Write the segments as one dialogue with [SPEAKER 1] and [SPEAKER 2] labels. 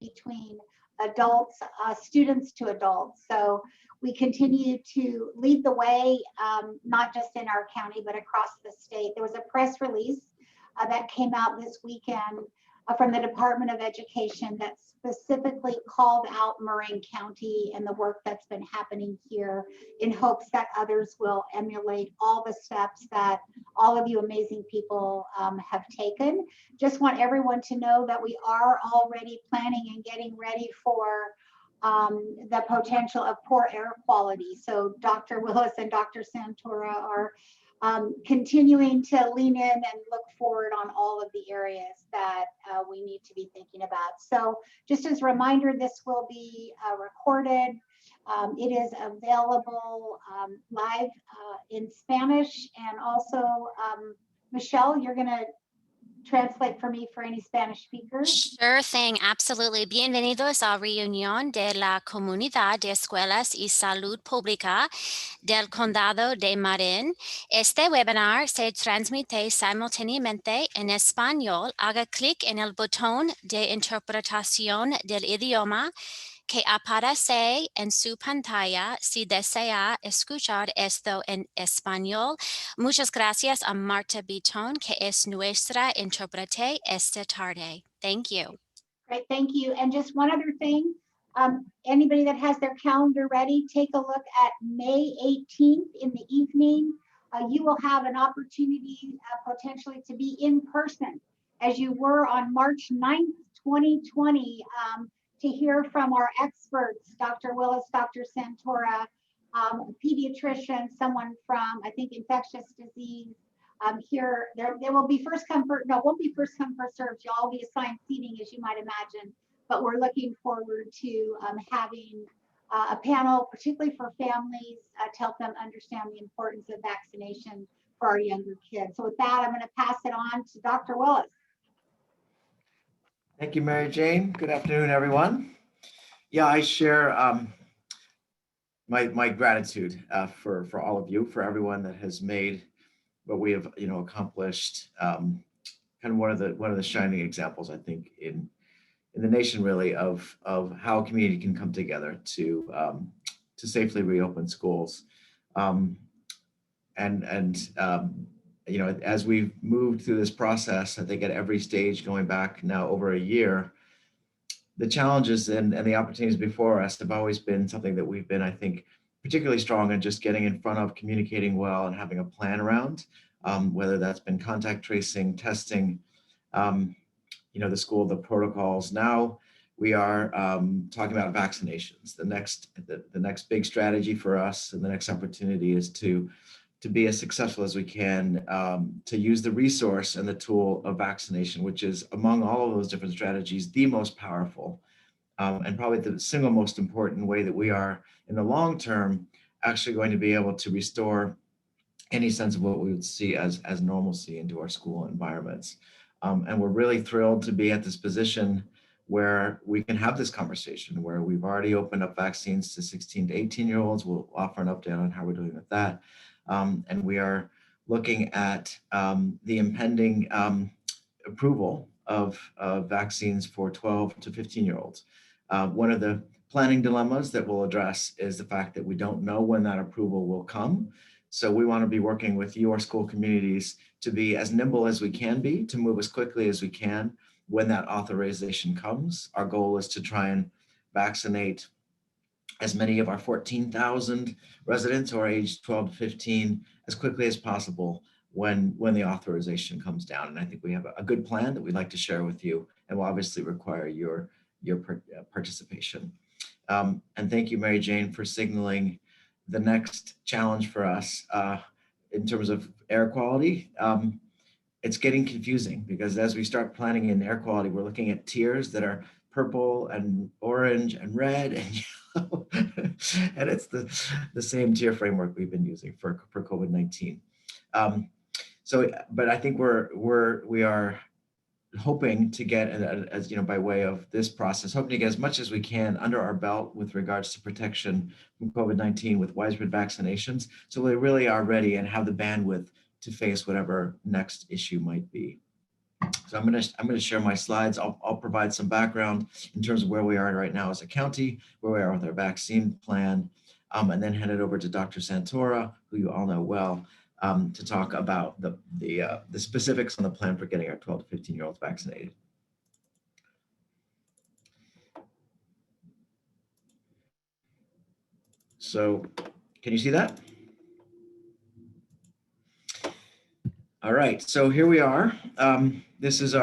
[SPEAKER 1] between adults, students to adults. So we continue to lead the way, not just in our county, but across the state. There was a press release that came out this weekend from the Department of Education that specifically called out Marin County and the work that's been happening here, in hopes that others will emulate all the steps that all of you amazing people have taken. Just want everyone to know that we are already planning and getting ready for the potential of poor air quality. So Dr. Willis and Dr. Santora are continuing to lean in and look forward on all of the areas that we need to be thinking about. So just as a reminder, this will be recorded. It is available live in Spanish, and also Michelle, you're going to translate for me for any Spanish speakers?
[SPEAKER 2] Sure thing, absolutely. Bienvenidos a reunión de la Comunidad de Escuelas y Salud Pública del Condado de Marin. Este webinar se transmite simultáneamente en español. Haga clic en el botón de interpretación del idioma que aparece en su pantalla si desea escuchar esto en español. Muchas gracias a Marta Bitton, que es nuestra intérprete esta tarde. Thank you.
[SPEAKER 1] Great, thank you. And just one other thing, anybody that has their calendar ready, take a look at May 18th in the evening. You will have an opportunity potentially to be in person as you were on March 9th, 2020, to hear from our experts, Dr. Willis, Dr. Santora, pediatrician, someone from, I think, infectious disease. Here, there will be first come, first, no, it won't be first come, first served. You'll all be assigned seating, as you might imagine, but we're looking forward to having a panel, particularly for families, to help them understand the importance of vaccination for our younger kids. So with that, I'm going to pass it on to Dr. Willis.
[SPEAKER 3] Thank you, Mary Jane. Good afternoon, everyone. Yeah, I share my gratitude for all of you, for everyone that has made what we have, accomplished. Kind of one of the shining examples, I think, in the nation, really, of how a community can come together to safely reopen schools. As we've moved through this process, I think at every stage going back now over a year, the challenges and the opportunities before us have always been something that we've been, I think, particularly strong in just getting in front of, communicating well, and having a plan around, whether that's been contact tracing, testing, the school, the protocols. Now we are talking about vaccinations. The next big strategy for us, and the next opportunity, is to be as successful as we can, to use the resource and the tool of vaccination, which is, among all of those different strategies, the most powerful, and probably the single most important way that we are, in the long term, actually going to be able to restore any sense of what we would see as normalcy into our school environments. And we're really thrilled to be at this position where we can have this conversation, where we've already opened up vaccines to 16 to 18-year-olds. We'll offer an update on how we're doing with that. And we are looking at the impending approval of vaccines for 12 to 15-year-olds. One of the planning dilemmas that we'll address is the fact that we don't know when that approval will come. So we want to be working with your school communities to be as nimble as we can be, to move as quickly as we can when that authorization comes. Our goal is to try and vaccinate as many of our 14,000 residents who are aged 12 to 15 as quickly as possible when the authorization comes down. And I think we have a good plan that we'd like to share with you, and will obviously require your participation. And thank you, Mary Jane, for signaling the next challenge for us in terms of air quality. It's getting confusing, because as we start planning in air quality, we're looking at tiers that are purple and orange and red and yellow, and it's the same tier framework we've been using for COVID-19. But I think we are hoping to get, as by way of this process, hoping to get as much as we can under our belt with regards to protection from COVID-19 with widespread vaccinations, so we really are ready and have the bandwidth to face whatever next issue might be. So I'm going to share my slides. I'll provide some background in terms of where we are right now as a county, where we are with our vaccine plan, and then hand it over to Dr. Santora, who you all know well, to talk about the specifics on the plan for getting our 12 to 15-year-olds vaccinated. So can you see that? All right, so here we are. This is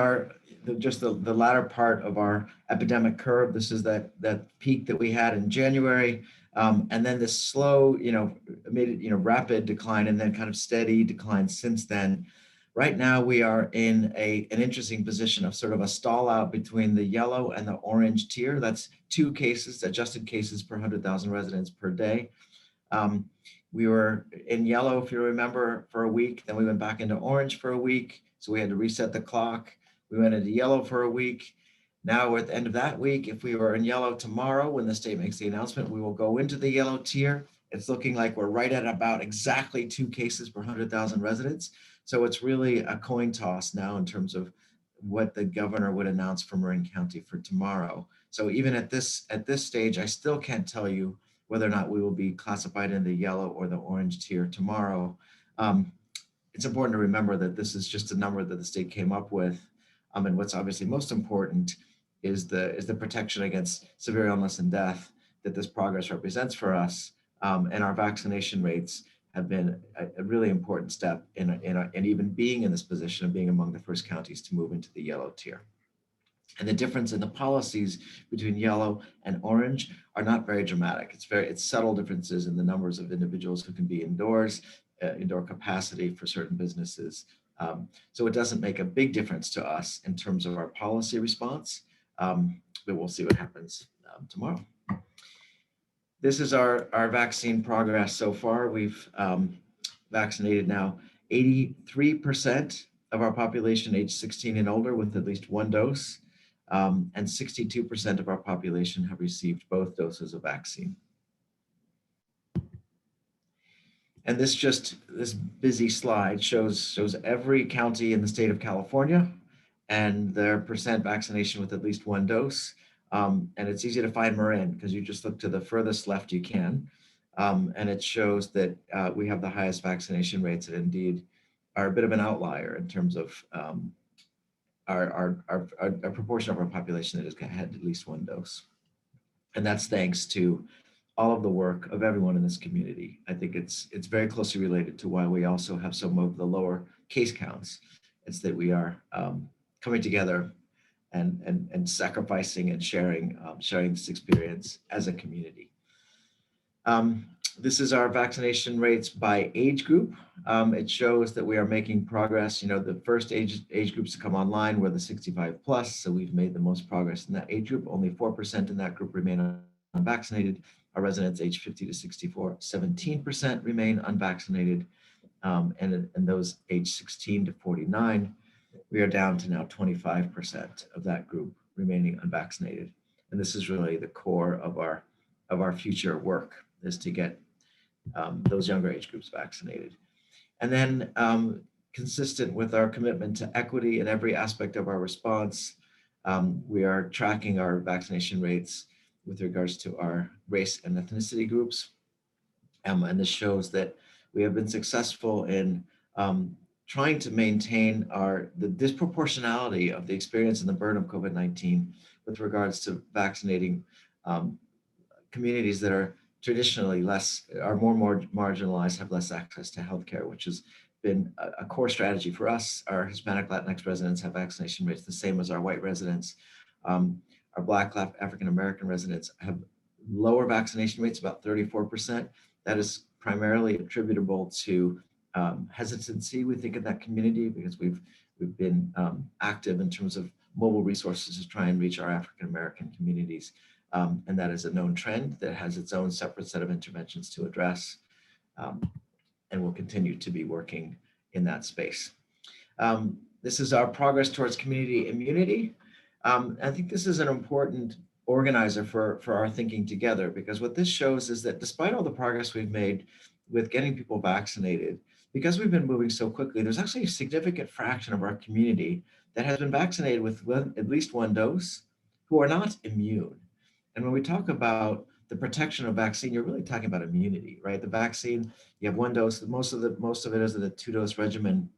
[SPEAKER 3] just the latter part of our epidemic curve. This is that peak that we had in January, and then this slow, rapid decline, and then kind of steady decline since then. Right now, we are in an interesting position of sort of a stall out between the yellow and the orange tier. That's 2 cases, adjusted cases per 100,000 residents per day. We were in yellow, if you remember, for a week. Then we went back into orange for a week. So we had to reset the clock. We went into yellow for a week. Now we're at the end of that week. If we were in yellow tomorrow, when the state makes the announcement, we will go into the yellow tier. It's looking like we're right at about exactly 2 cases per 100,000 residents. So it's really a coin toss now in terms of what the governor would announce for Marin County for tomorrow. So even at this stage, I still can't tell you whether or not we will be classified in the yellow or the orange tier tomorrow. It's important to remember that this is just a number that the state came up with. And what's obviously most important is the protection against severe illness and death that this progress represents for us. And our vaccination rates have been a really important step in even being in this position of being among the first counties to move into the yellow tier. And the difference in the policies between yellow and orange are not very dramatic. It's subtle differences in the numbers of individuals who can be indoors, indoor capacity for certain businesses. So it doesn't make a big difference to us in terms of our policy response, but we'll see what happens tomorrow. This is our vaccine progress so far. We've vaccinated now 83% of our population age 16 and older with at least 1 dose. And 62% of our population have received both doses of vaccine. And this busy slide shows every county in the state of California and their percent vaccination with at least 1 dose. And it's easy to find Marin because you just look to the furthest left you can. And it shows that we have the highest vaccination rates and indeed are a bit of an outlier in terms of our proportion of our population that has had at least 1 dose. And that's thanks to all of the work of everyone in this community. I think it's very closely related to why we also have some of the lower case counts. It's that we are coming together and sacrificing and sharing this experience as a community. This is our vaccination rates by age group. It shows that we are making progress. The first age groups to come online were the 65 plus, so we've made the most progress in that age group. Only 4% in that group remain unvaccinated. Our residents age 50 to 64, 17% remain unvaccinated. And those age 16 to 49, we are down to now 25% of that group remaining unvaccinated. And this is really the core of our future work, is to get those younger age groups vaccinated. And then consistent with our commitment to equity in every aspect of our response, we are tracking our vaccination rates with regards to our race and ethnicity groups. And this shows that we have been successful in trying to maintain the disproportionality of the experience and the burden of COVID-19 with regards to vaccinating communities that are traditionally more marginalized, have less access to healthcare, which has been a core strategy for us. Our Hispanic Latinx residents have vaccination rates the same as our white residents. Our Black African American residents have lower vaccination rates, about 34%. That is primarily attributable to hesitancy, we think, in that community, because we've been active in terms of mobile resources to try and reach our African American communities. And that is a known trend that has its own separate set of interventions to address, and will continue to be working in that space. This is our progress towards community immunity. I think this is an important organizer for our thinking together, because what this shows is that despite all the progress we've made with getting people vaccinated, because we've been moving so quickly, there's actually a significant fraction of our community that has been vaccinated with at least one dose who are not immune. And when we talk about the protection of vaccine, you're really talking about immunity, right? The vaccine, you have one dose, most of it is a 2-dose regimen,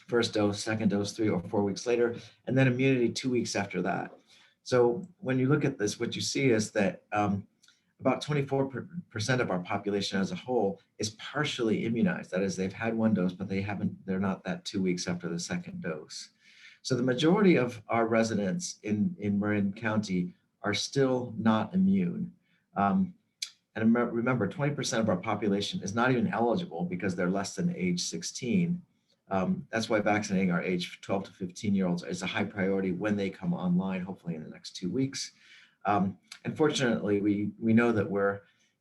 [SPEAKER 3] first dose, second dose 3 or 4 weeks later, and then immunity 2 weeks after that. So when you look at this, what you see is that about 24% of our population as a whole is partially immunized. That is, they've had one dose, but they're not that 2 weeks after the second dose. So the majority of our residents in Marin County are still not immune. And remember, 20% of our population is not even eligible because they're less than age 16. That's why vaccinating our age 12 to 15-year-olds is a high priority when they come online, hopefully in the next 2 weeks. And fortunately, we know that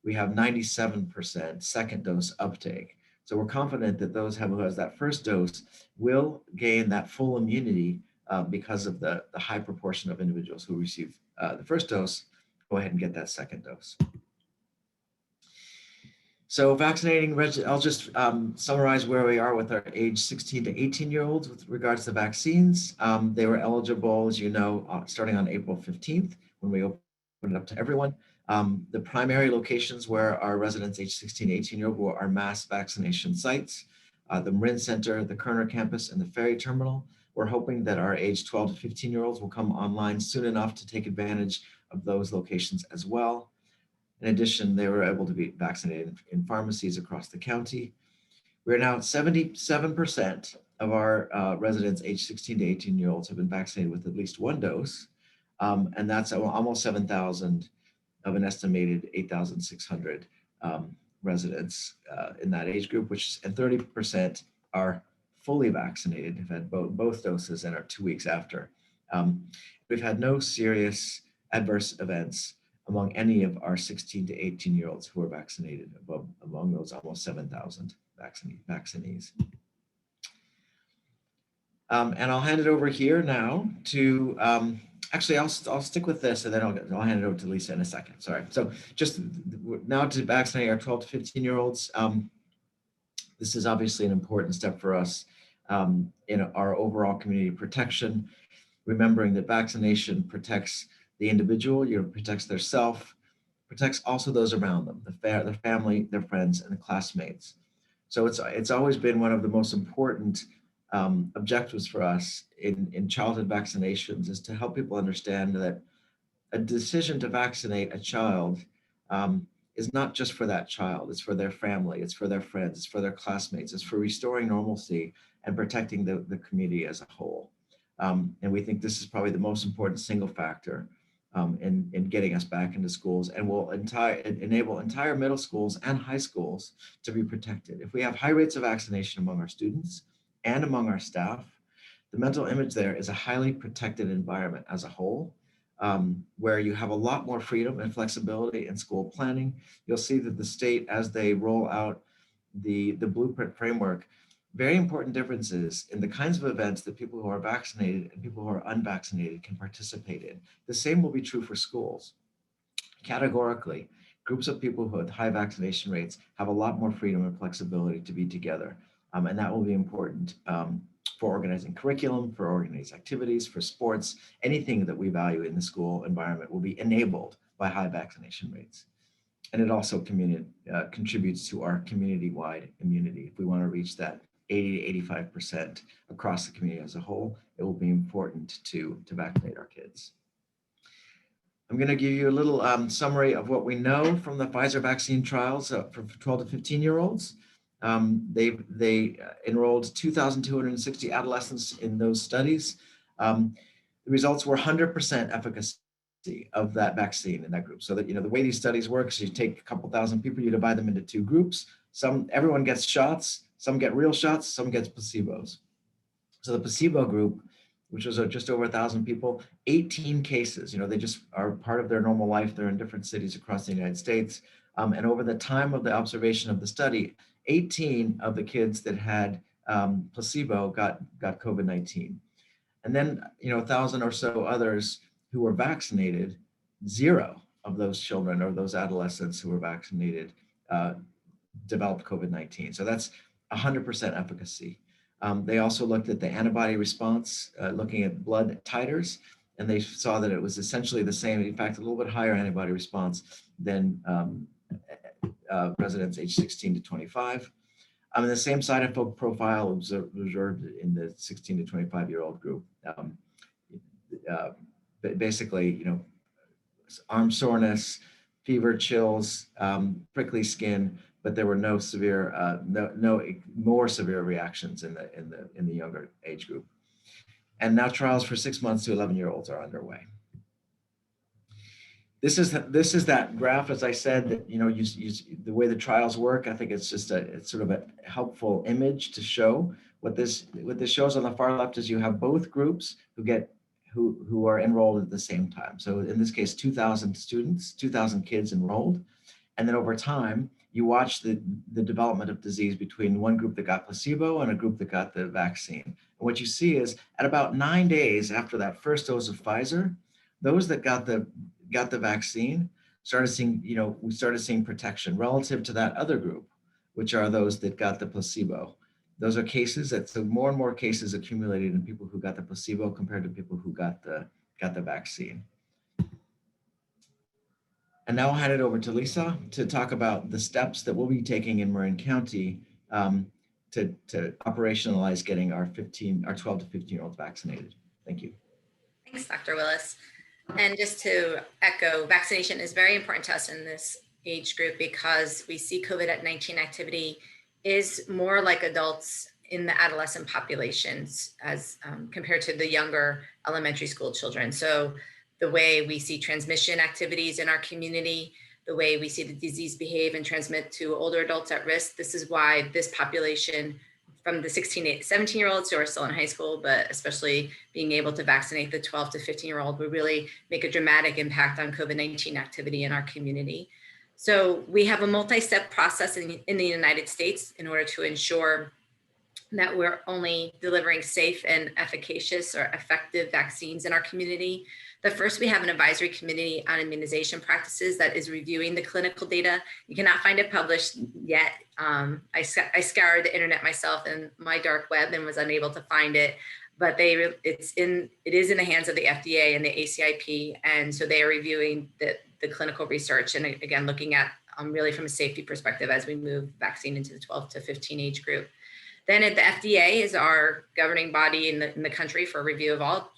[SPEAKER 3] we have 97% second dose uptake. So we're confident that those who has that first dose will gain that full immunity because of the high proportion of individuals who receive the first dose, go ahead and get that second dose. So vaccinating, I'll just summarize where we are with our age 16 to 18-year-olds with regards to vaccines. They were eligible, as you know, starting on April 15th when we opened it up to everyone. The primary locations where our residents age 16 to 18-year-old were our mass vaccination sites, the Marin Center, the Kerner campus, and the ferry terminal. We're hoping that our age 12 to 15-year-olds will come online soon enough to take advantage of those locations as well. In addition, they were able to be vaccinated in pharmacies across the county. We're now at 77% of our residents aged 16 to 18-year-olds have been vaccinated with at least one dose. And that's almost 7,000 of an estimated 8,600 residents in that age group, and 30% are fully vaccinated, have had both doses and are 2 weeks after. We've had no serious adverse events among any of our 16 to 18-year-olds who are vaccinated, among those almost 7,000 vaccinees. And I'll hand it over here now to, actually, I'll stick with this and then I'll hand it over to Lisa in a second, sorry. So just now to vaccinate our 12 to 15-year-olds. This is obviously an important step for us in our overall community protection, remembering that vaccination protects the individual, protects their self, protects also those around them, their family, their friends, and the classmates. So it's always been one of the most important objectives for us in childhood vaccinations is to help people understand that a decision to vaccinate a child is not just for that child, it's for their family, it's for their friends, it's for their classmates, it's for restoring normalcy and protecting the community as a whole. And we think this is probably the most important single factor in getting us back into schools and will enable entire middle schools and high schools to be protected. If we have high rates of vaccination among our students and among our staff, the mental image there is a highly protected environment as a whole, where you have a lot more freedom and flexibility in school planning. You'll see that the state, as they roll out the blueprint framework, very important differences in the kinds of events that people who are vaccinated and people who are unvaccinated can participate in. The same will be true for schools. Categorically, groups of people who have high vaccination rates have a lot more freedom and flexibility to be together. And that will be important for organizing curriculum, for organizing activities, for sports. Anything that we value in the school environment will be enabled by high vaccination rates. And it also contributes to our community-wide immunity. If we want to reach that 80 to 85% across the community as a whole, it will be important to vaccinate our kids. I'm going to give you a little summary of what we know from the Pfizer vaccine trials for 12 to 15-year-olds. They enrolled 2,260 adolescents in those studies. The results were 100% efficacy of that vaccine in that group. So that, the way these studies work is you take a couple thousand people, you divide them into two groups. Everyone gets shots, some get real shots, some gets placebos. So the placebo group, which was just over 1,000 people, 18 cases, they just are part of their normal life. They're in different cities across the United States. And over the time of the observation of the study, 18 of the kids that had placebo got COVID-19. And then, 1,000 or so others who were vaccinated, 0 of those children or those adolescents who were vaccinated developed COVID-19. So that's 100% efficacy. They also looked at the antibody response, looking at blood titers, and they saw that it was essentially the same, in fact, a little bit higher antibody response than residents aged 16 to 25. And the same side effect profile observed in the 16 to 25-year-old group. Basically, arm soreness, fever, chills, prickly skin, but there were no severe, no more severe reactions in the younger age group. And now trials for 6 months to 11-year-olds are underway. This is that graph, as I said, that the way the trials work. I think it's just it's sort of a helpful image to show what this shows on the far left is you have both groups who are enrolled at the same time. So in this case, 2,000 students, 2,000 kids enrolled. And then over time, you watch the development of disease between one group that got placebo and a group that got the vaccine. And what you see is at about 9 days after that first dose of Pfizer, those that got the vaccine we started seeing protection relative to that other group, which are those that got the placebo. Those are cases so more and more cases accumulated in people who got the placebo compared to people who got the vaccine. And now I'll hand it over to Lisa to talk about the steps that we'll be taking in Marin County to operationalize getting our 12 to 15-year-olds vaccinated. Thank you.
[SPEAKER 4] Thanks, Dr. Willis. And just to echo, vaccination is very important to us in this age group because we see COVID-19 activity is more like adults in the adolescent populations as compared to the younger elementary school children. So the way we see transmission activities in our community, the way we see the disease behave and transmit to older adults at risk, this is why this population from the 16 to 17-year-olds who are still in high school, but especially being able to vaccinate the 12 to 15-year-old would really make a dramatic impact on COVID-19 activity in our community. So we have a multi-step process in the United States in order to ensure that we're only delivering safe and efficacious or effective vaccines in our community. The first, we have an advisory committee on immunization practices that is reviewing the clinical data. You cannot find it published yet. I scoured the internet myself and my dark web and was unable to find it, but it is in the hands of the FDA and the ACIP. And so they are reviewing the clinical research and again, looking at really from a safety perspective as we move vaccine into the 12 to 15 age group. Then at the FDA is our governing body in the country for review of all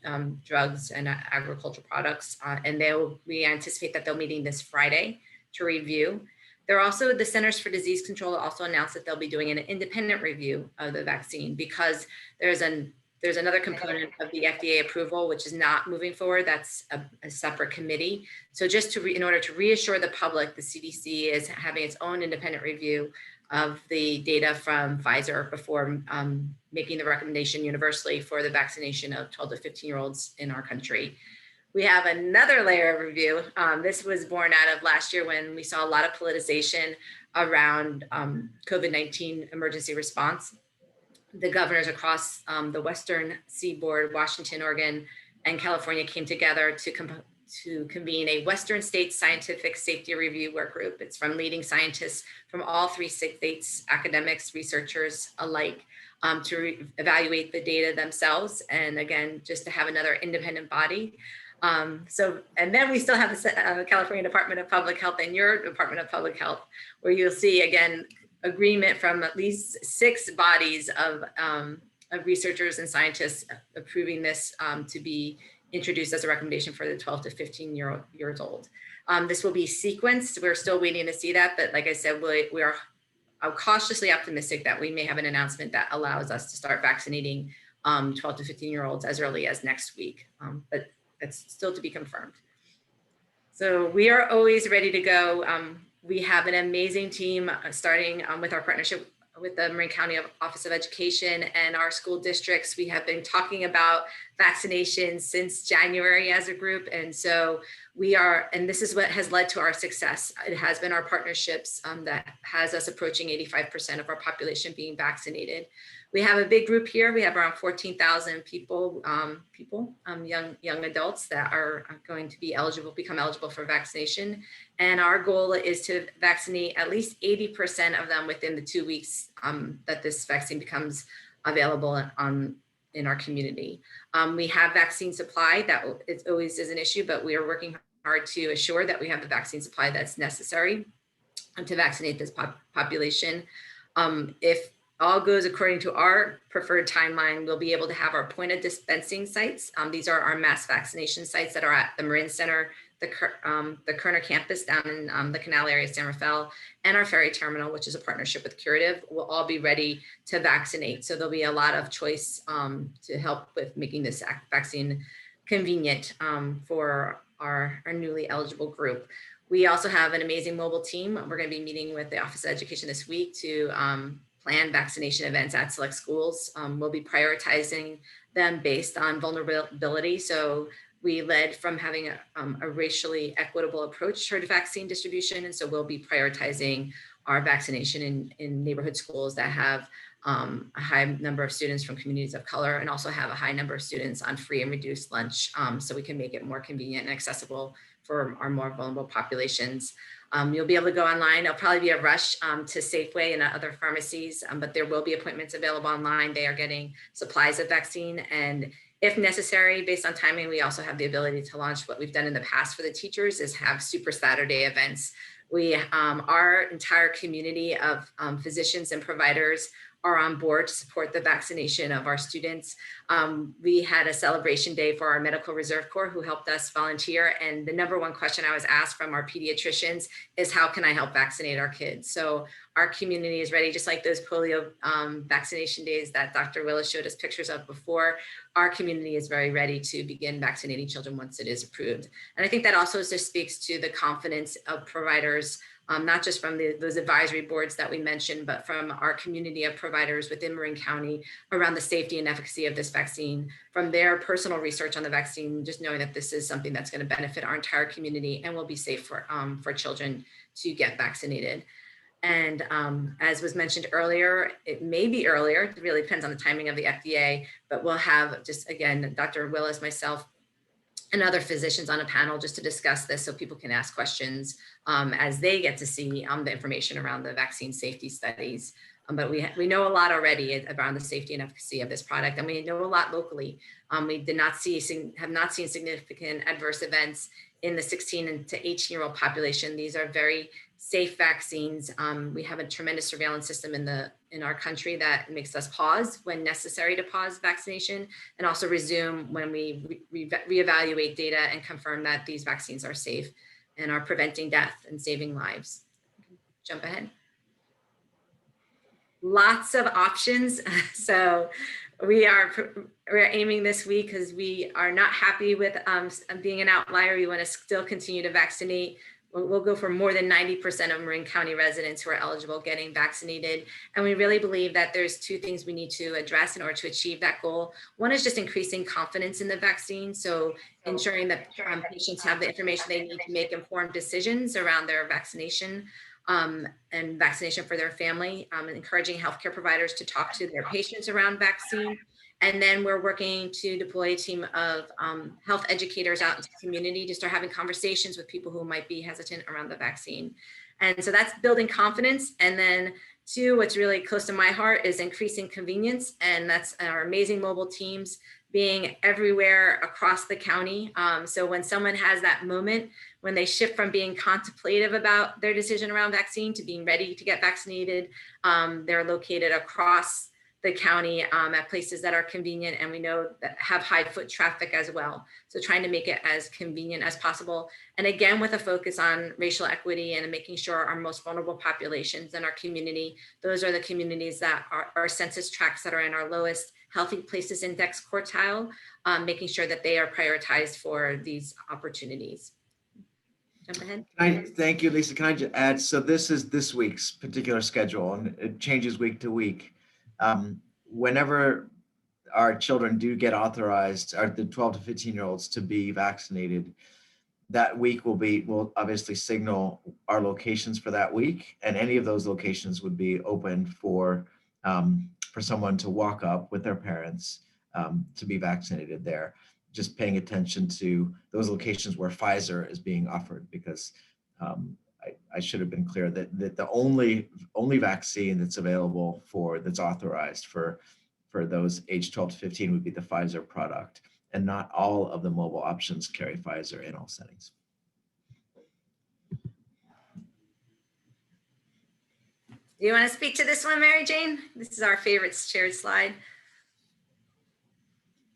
[SPEAKER 4] drugs and agricultural products. And we anticipate that they'll be meeting this Friday to review. They're also, the Centers for Disease Control also announced that they'll be doing an independent review of the vaccine because there's another component of the FDA approval, which is not moving forward. That's a separate committee. So just in order to reassure the public, the CDC is having its own independent review of the data from Pfizer before making the recommendation universally for the vaccination of 12 to 15-year-olds in our country. We have another layer of review. This was born out of last year when we saw a lot of politicization around COVID-19 emergency response. The governors across the Western Seaboard, Washington, Oregon, and California came together to convene a Western States Scientific Safety Review Work Group. It's from leading scientists from all 3 states, academics, researchers alike, to evaluate the data themselves. And again, just to have another independent body. And then we still have the California Department of Public Health and your Department of Public Health, where you'll see, again, agreement from at least 6 bodies of researchers and scientists approving this to be introduced as a recommendation for the 12 to 15 years old. This will be sequenced. We're still waiting to see that, but like I said, we are cautiously optimistic that we may have an announcement that allows us to start vaccinating 12 to 15-year-olds as early as next week, but that's still to be confirmed. So we are always ready to go. We have an amazing team starting with our partnership with the Marin County Office of Education and our school districts. We have been talking about vaccinations since January as a group. And so and this is what has led to our success. It has been our partnerships that has us approaching 85% of our population being vaccinated. We have a big group here. We have around 14,000 people, young adults that are going to become eligible for vaccination. And our goal is to vaccinate at least 80% of them within the 2 weeks that this vaccine becomes available in our community. We have vaccine supply that it always is an issue, but we are working hard to assure that we have the vaccine supply that's necessary to vaccinate this population. If all goes according to our preferred timeline, we'll be able to have our point of dispensing sites. These are our mass vaccination sites that are at the Marin Center, the Kerner campus down in the Canal area of San Rafael, and our ferry terminal, which is a partnership with Curative, will all be ready to vaccinate. So there'll be a lot of choice to help with making this vaccine convenient for our newly eligible group. We also have an amazing mobile team. We're going to be meeting with the Office of Education this week to plan vaccination events at select schools. We'll be prioritizing them based on vulnerability. So we led from having a racially equitable approach toward vaccine distribution. And so we'll be prioritizing our vaccination in neighborhood schools that have a high number of students from communities of color, and also have a high number of students on free and reduced lunch, so we can make it more convenient and accessible for our more vulnerable populations. You'll be able to go online. There'll probably be a rush to Safeway and other pharmacies, but there will be appointments available online. They are getting supplies of vaccine, and if necessary, based on timing, we also have the ability to launch what we've done in the past for the teachers, is have Super Saturday events. Our entire community of physicians and providers are on board to support the vaccination of our students. We had a celebration day for our Medical Reserve Corps who helped us volunteer. And the number one question I was asked from our pediatricians is, how can I help vaccinate our kids? So our community is ready, just like those polio vaccination days that Dr. Willis showed us pictures of before. Our community is very ready to begin vaccinating children once it is approved. And I think that also just speaks to the confidence of providers, not just from those advisory boards that we mentioned, but from our community of providers within Marin County around the safety and efficacy of this vaccine, from their personal research on the vaccine, just knowing that this is something that's going to benefit our entire community and will be safe for children to get vaccinated. And as was mentioned earlier, it may be earlier, it really depends on the timing of the FDA, but we'll have, just again, Dr. Willis, myself, and other physicians on a panel just to discuss this so people can ask questions as they get to see the information around the vaccine safety studies. But we know a lot already around the safety and efficacy of this product, and we know a lot locally. We have not seen significant adverse events in the 16 to 18-year-old population. These are very safe vaccines. We have a tremendous surveillance system in our country that makes us pause when necessary to pause vaccination, and also resume when we reevaluate data and confirm that these vaccines are safe and are preventing death and saving lives. Jump ahead. Lots of options. So we're aiming this week, because we are not happy with being an outlier. We want to still continue to vaccinate. We'll go for more than 90% of Marin County residents who are eligible getting vaccinated. And we really believe that there's two things we need to address in order to achieve that goal. One is just increasing confidence in the vaccine. So ensuring that patients have the information they need to make informed decisions around their vaccination and vaccination for their family, and encouraging healthcare providers to talk to their patients around vaccine. And then we're working to deploy a team of health educators out into the community to start having conversations with people who might be hesitant around the vaccine. And so that's building confidence. And then two, what's really close to my heart is increasing convenience. And that's our amazing mobile teams being everywhere across the county. So when someone has that moment, when they shift from being contemplative about their decision around vaccine to being ready to get vaccinated, they're located across the county at places that are convenient, and we know that have high foot traffic as well. So trying to make it as convenient as possible. And again, with a focus on racial equity and making sure our most vulnerable populations in our community, those are the communities that our census tracts that are in our lowest healthy places index quartile, making sure that they are prioritized for these opportunities. Jump ahead.
[SPEAKER 3] Thank you, Lisa. Can I just add, so this is this week's particular schedule, and it changes week to week. Whenever our children do get authorized, or the 12 to 15-year-olds to be vaccinated, that week will obviously signal our locations for that week, and any of those locations would be open for someone to walk up with their parents to be vaccinated there. Just paying attention to those locations where Pfizer is being offered, because I should have been clear that the only vaccine that's available that's authorized for for those age 12 to 15 would be the Pfizer product, and not all of the mobile options carry Pfizer in all settings.
[SPEAKER 4] Do you want to speak to this one, Mary Jane? This is our favorite shared slide.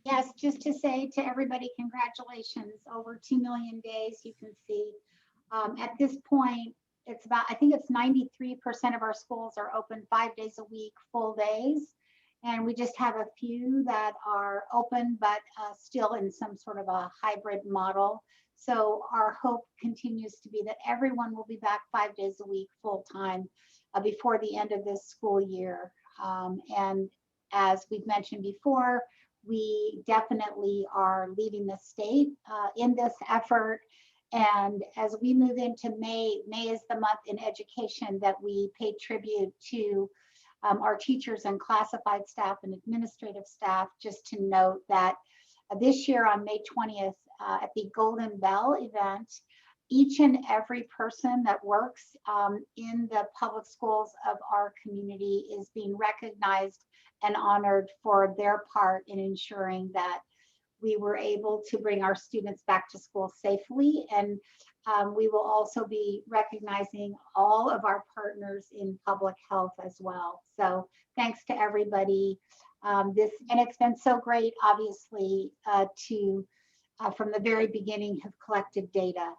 [SPEAKER 1] Yes, just to say to everybody, congratulations, over 2 million days, you can see. At this point, it's about, I think it's 93% of our schools are open 5 days a week, full days. And we just have a few that are open, but still in some sort of a hybrid model. So our hope continues to be that everyone will be back 5 days a week, full time, before the end of this school year. And as we've mentioned before, we definitely are leading the state in this effort. And as we move into May, May is the month in education that we pay tribute to our teachers and classified staff and administrative staff. Just to note that this year on May 20th at the Golden Bell event, each and every person that works in the public schools of our community is being recognized and honored for their part in ensuring that we were able to bring our students back to school safely. And we will also be recognizing all of our partners in public health as well. So thanks to everybody. And it's been so great, obviously, to from the very beginning have collected data.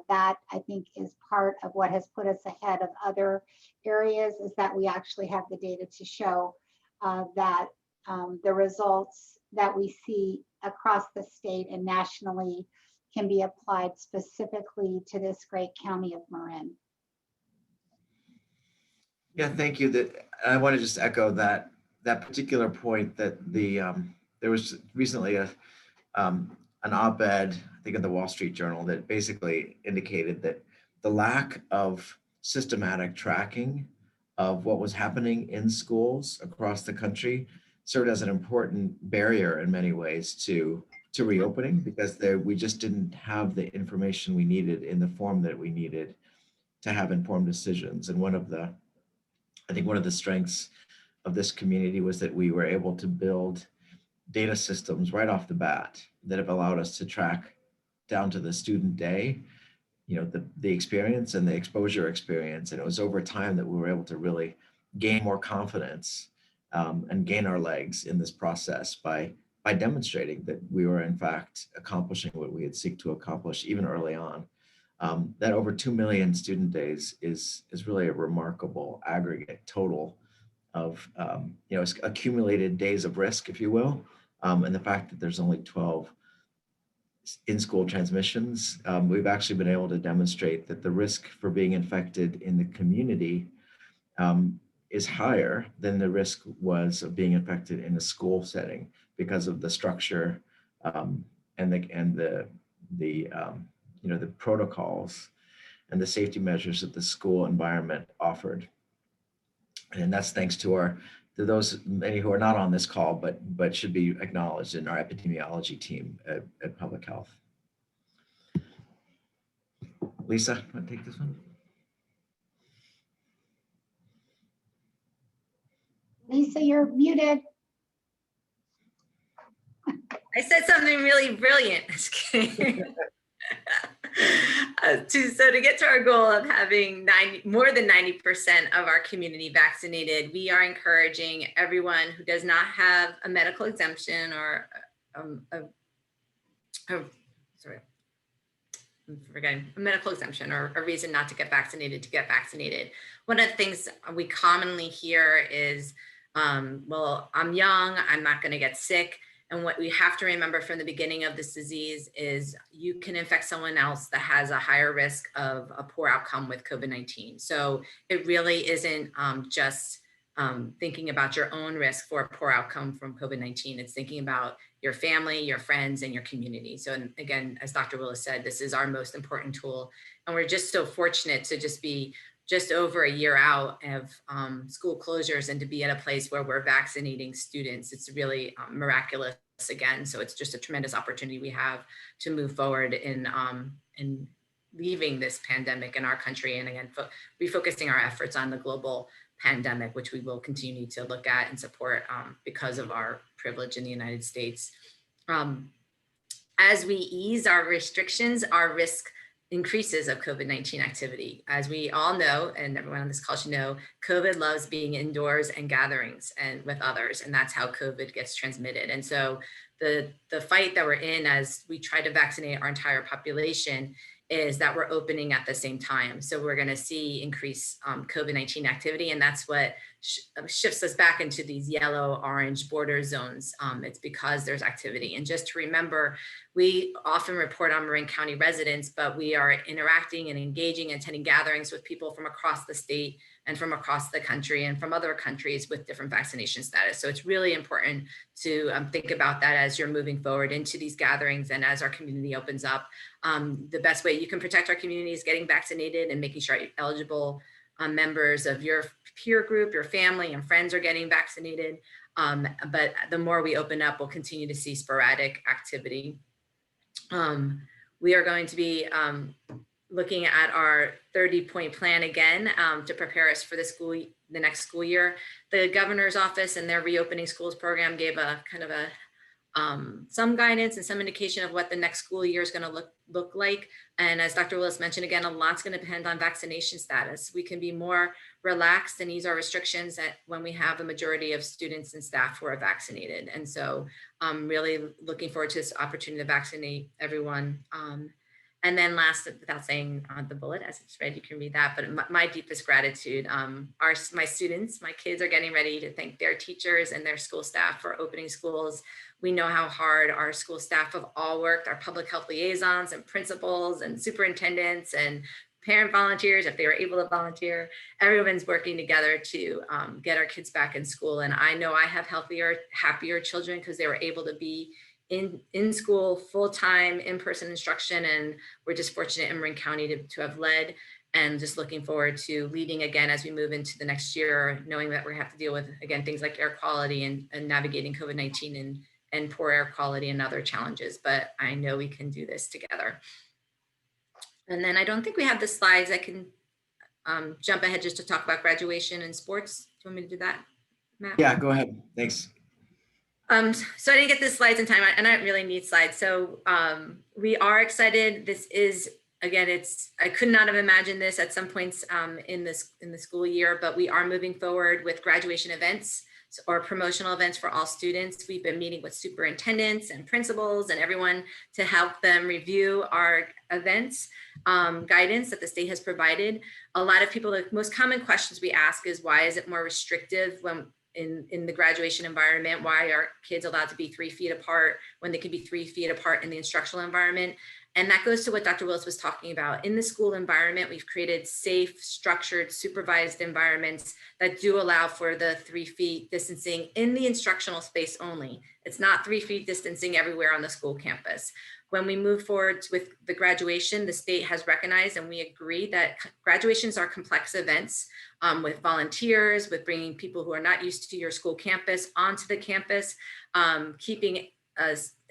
[SPEAKER 1] That I think is part of what has put us ahead of other areas, is that we actually have the data to show that the results that we see across the state and nationally can be applied specifically to this great county of Marin.
[SPEAKER 3] Yeah, thank you. That I want to just echo that particular point, that there was recently an op-ed, I think in the Wall Street Journal, that basically indicated that the lack of systematic tracking of what was happening in schools across the country served as an important barrier in many ways to reopening, because we just didn't have the information we needed in the form that we needed to have informed decisions. And I think one of the strengths of this community was that we were able to build data systems right off the bat that have allowed us to track down to the student day, the experience and the exposure experience. And it was over time that we were able to really gain more confidence and gain our legs in this process by demonstrating that we were in fact accomplishing what we had seek to accomplish even early on. That over 2 million student days is really a remarkable aggregate total of accumulated days of risk, if you will, and the fact that there's only 12 in-school transmissions. We've actually been able to demonstrate that the risk for being infected in the community is higher than the risk was of being infected in a school setting, because of the structure and the protocols and the safety measures that the school environment offered. And that's thanks to those many who are not on this call, but should be acknowledged in our epidemiology team at Public Health. Lisa, want to take this one?
[SPEAKER 1] Lisa, you're muted.
[SPEAKER 4] I said something really brilliant. Just kidding. So to get to our goal of having more than 90% of our community vaccinated, we are encouraging everyone who does not have a medical exemption or a medical exemption or a reason not to get vaccinated to get vaccinated. One of the things we commonly hear is, well, I'm young, I'm not going to get sick. And what we have to remember from the beginning of this disease is you can infect someone else that has a higher risk of a poor outcome with COVID-19. So it really isn't just thinking about your own risk for a poor outcome from COVID-19. It's thinking about your family, your friends, and your community. So and again, as Dr. Willis said, this is our most important tool. And we're just so fortunate to just be just over a year out of school closures and to be at a place where we're vaccinating students. It's really miraculous again. So it's just a tremendous opportunity we have to move forward in leaving this pandemic in our country. And again, refocusing our efforts on the global pandemic, which we will continue to look at and support because of our privilege in the United States. As we ease our restrictions, our risk increases of COVID-19 activity. As we all know, and everyone on this call should know, COVID loves being indoors and gatherings and with others, and that's how COVID gets transmitted. And so the fight that we're in as we try to vaccinate our entire population is that we're opening at the same time. So we're going to see increased COVID-19 activity, and that's what shifts us back into these yellow, orange border zones. It's because there's activity. And just to remember, we often report on Marin County residents, but we are interacting and engaging and attending gatherings with people from across the state and from across the country and from other countries with different vaccination status. So it's really important to think about that as you're moving forward into these gatherings and as our community opens up. The best way you can protect our community is getting vaccinated and making sure eligible members of your peer group, your family and friends are getting vaccinated. But the more we open up, we'll continue to see sporadic activity. We are going to be looking at our 30-point plan again to prepare us for the next school year. The governor's office and their reopening schools program gave a kind of a some guidance and some indication of what the next school year is going to look like. And as Dr. Willis mentioned, again, a lot's going to depend on vaccination status. We can be more relaxed and ease our restrictions when we have a majority of students and staff who are vaccinated. And so I'm really looking forward to this opportunity to vaccinate everyone. And then last, without saying on the bullet as it's read, you can read that, but my deepest gratitude, my students, my kids are getting ready to thank their teachers and their school staff for opening schools. We know how hard our school staff have all worked, our public health liaisons and principals and superintendents and parent volunteers, if they were able to volunteer. Everyone's working together to get our kids back in school. And I know I have healthier, happier children because they were able to be in school, full-time, in-person instruction. And we're just fortunate in Marin County to have led, and just looking forward to leading again as we move into the next year, knowing that we're gonna have to deal with, again, things like air quality and navigating COVID-19 and poor air quality and other challenges, but I know we can do this together. And then I don't think we have the slides. I can jump ahead just to talk about graduation and sports. Do you want me to do that, Matt?
[SPEAKER 3] Yeah, go ahead. Thanks.
[SPEAKER 4] So I didn't get the slides in time, and I don't really need slides. So we are excited. This is, again, I could not have imagined this at some points in the school year, but we are moving forward with graduation events or promotional events for all students. We've been meeting with superintendents and principals and everyone to help them review our events guidance that the state has provided. A lot of people, the most common questions we ask is, why is it more restrictive when in the graduation environment? Why are kids allowed to be 3 feet apart when they can be 3 feet apart in the instructional environment? And that goes to what Dr. Willis was talking about. In the school environment, we've created safe, structured, supervised environments that do allow for the 3 feet distancing in the instructional space only. It's not 3 feet distancing everywhere on the school campus. When we move forward with the graduation, the state has recognized, and we agree, that graduations are complex events with volunteers, with bringing people who are not used to your school campus onto the campus, keeping